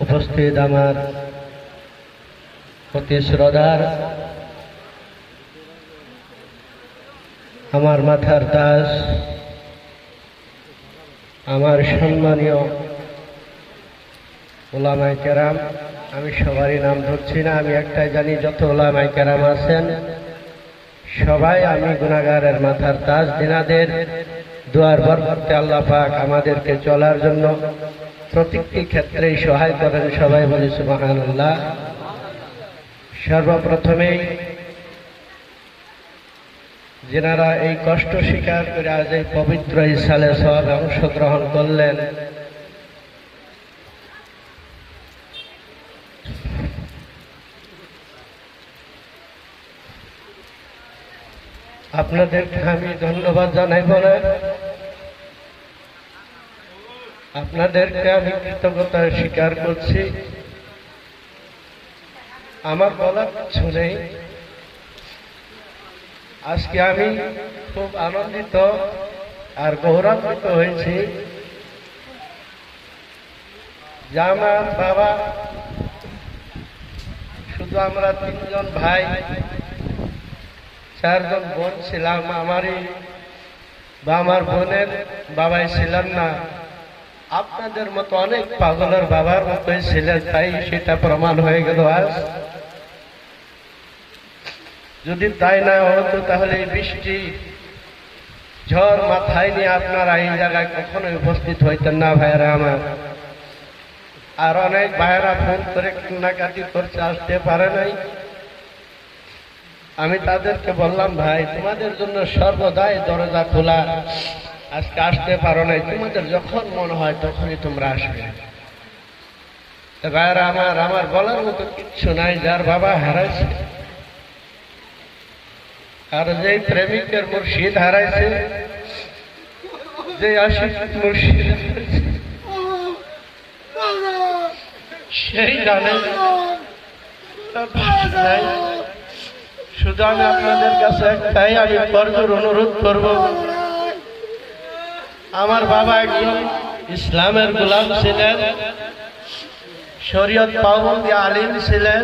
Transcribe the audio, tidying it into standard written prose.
উপস্থিত আমার অতি শ্রদ্ধার আমার মাথার তাজ, আমার সম্মানীয় উলামায়ে কেরাম, আমি সবারই নাম ধরছি না, আমি একটাই জানি, যত উলামায়ে কেরাম আছেন সবাই আমি গুনাহগারের মাথার তাজ। দিনাদের দুয়ার বরকতে আল্লাহ পাক আমাদেরকে চলার জন্য প্রত্যেকটি ক্ষেত্রেই সহায় করেন। সবাই বলি সুবহানাল্লাহ। সর্বপ্রথমেই যারা এই কষ্ট স্বীকার করে আজ এই পবিত্র ইসালে সওয়াবে অংশগ্রহণ করলেন, আপনাদেরকে আমি ধন্যবাদ জানাই বলে আপনাদেরকে আমি কৃতজ্ঞতা স্বীকার করছি। আমার বলার কিছু নেই। আজকে আমি খুব আনন্দিত আর গৌরবান্বিত হয়েছি যে আমার বাবা, শুধু আমরা তিনজন ভাই, চারজন বোন ছিলাম, আমারই বা আমার বোনের বাবাই ছিলেন না, আপনাদের মতো অনেক পাগলের বাবার মতোই ছিলেন, তাই সেটা প্রমাণ হয়ে গেল আজ। যদি তাই না হতো তাহলে এই বৃষ্টি ঝড় মাথায় নিয়ে আপনারা এই জায়গায় কখনোই উপস্থিত হইতেন না ভাইয়েরা আমার। আর অনেক ভাইয়েরা ফোন করে কান্নাকাটি করছে, আসতে পারে নাই। আমি তাদেরকে বললাম, ভাই তোমাদের জন্য সর্বদাই দরজা খোলা, আজকে আসতে পারো নাই, তোমাদের যখন মনে হয় তখনই তোমরা আসবে। ভাইয়েরা আমার বলার মতো কিচ্ছু নাই। যার বাবা হারাইছে আর যে প্রেমিকের মুর্শিদ হারাইছে, যে আশিক মুর্শিদ সেই জানে। শুধু আমি আপনাদের কাছে একটাই আমি করজোর অনুরোধ করব, আমার বাবা একজন ইসলামের গোলাম ছিলেন, শরীয়ত পাবন্দি আলিম ছিলেন,